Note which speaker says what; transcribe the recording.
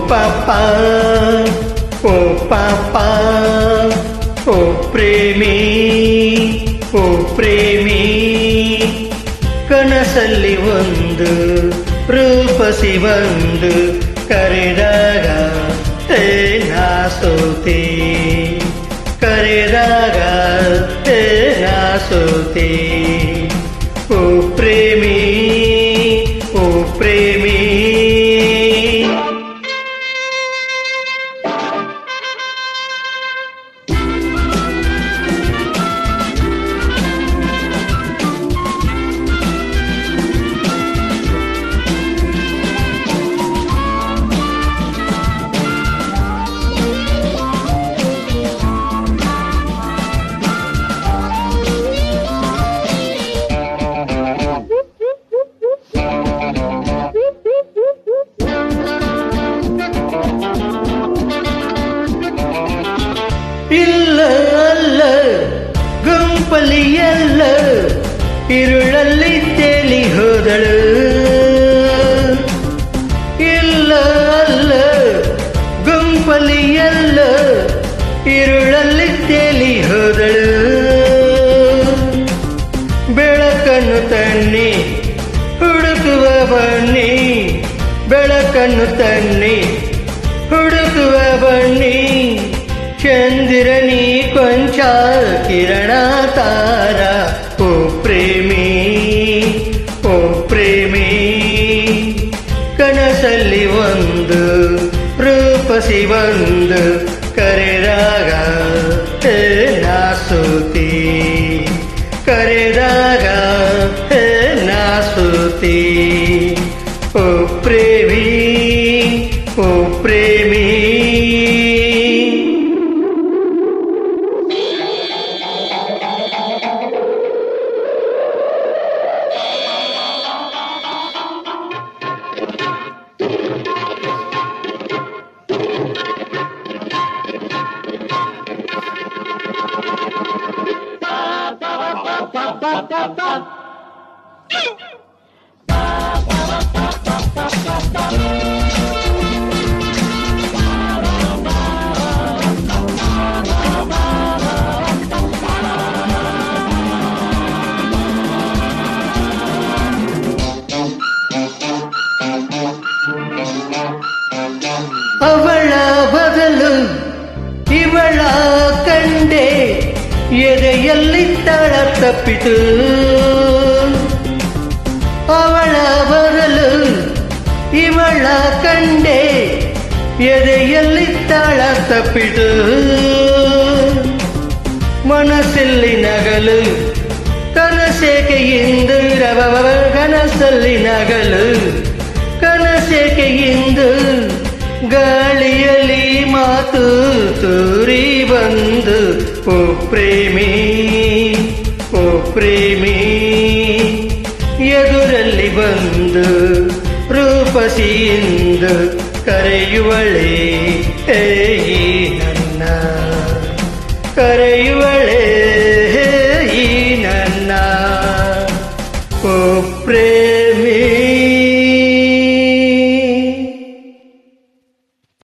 Speaker 1: ಪಾಪಾ ಓ ಪಾಪಾ ಓ ಪ್ರೇಮಿ ಓ ಪ್ರೇಮಿ ಕನಸಲ್ಲಿ ಒಂದು ರೂಪಸಿ ಬಂದು ಕರೆದಾಗ ನಾ ಸೋತೆ ಕರೆದಾಗ ನಾ ಸೋತೆ ಓ ಪ್ರೇಮಿ ಓ ಪ್ರೇಮಿ ಇಲ್ಲ ಅಲ್ಲ ಗುಂಪಲಿಯಲ್ಲ ಇರುಳಲ್ಲಿ ತೇಲಿ ಹೋದಳು ಇಲ್ಲ ಅಲ್ಲ ಗುಂಪಲಿಯಲ್ಲ ಇರುಳಲ್ಲಿ ತೇಲಿ ಹೋದಳು ಬೆಳಕನ್ನು ತನ್ನಿ ಹುಡುಕುವ ಬನ್ನಿ ಬೆಳಕನ್ನು ತನ್ನಿ ಹುಡುಕುವ ಬನ್ನಿ ಚಂದಿರನಿ ಕೊಂಚ ಕಿರಣ ತಾರ ಓ ಪ್ರೇಮಿ ಓ ಪ್ರೇಮಿ ಕನಸಲ್ಲಿ ಒಂದು ರೂಪಸಿ ಬಂದು ಕರೆದಾಗ ನಾ ಸೋತಿ ಕರೆದಾಗ ನಾ ಸೋತಿ ಓ ಪ್ರೇಮಿ ಓ ಪ್ರೇಮಿ ಅವಳ ಬದಲು ಇವಳ ಕಂಡೆ ಎದೆಯಲ್ಲಿ ತಾಳ ತಪ್ಪಿತು ಅವಳ ಬದಲು ಇವಳ ಕಂಡೆ ಎದೆಯಲ್ಲಿ ತಾಳ ತಪ್ಪಿತು ಮನಸ್ಸಲ್ಲಿ ನಗಲು ಕನಸೇಕೆಯಿಂದ ಕನಸಲ್ಲಿ ನಗಲು ಕನಸೇಕೆಯಿಂದ ಗಾಳಿಯಲ್ಲಿ ಮಾತು ತೂರಿ ಬಂದು ಓ ಪ್ರೇಮಿ ಓ ಪ್ರೇಮಿ ಎದುರಲ್ಲಿ ಬಂದು ರೂಪಸಿಯಿಂದ ಕರೆಯುವಳೆ ಈ ನನ್ನ ಕರೆಯುವಳೆ ಈ ನನ್ನ ಓ ಪ್ರೇಮಿ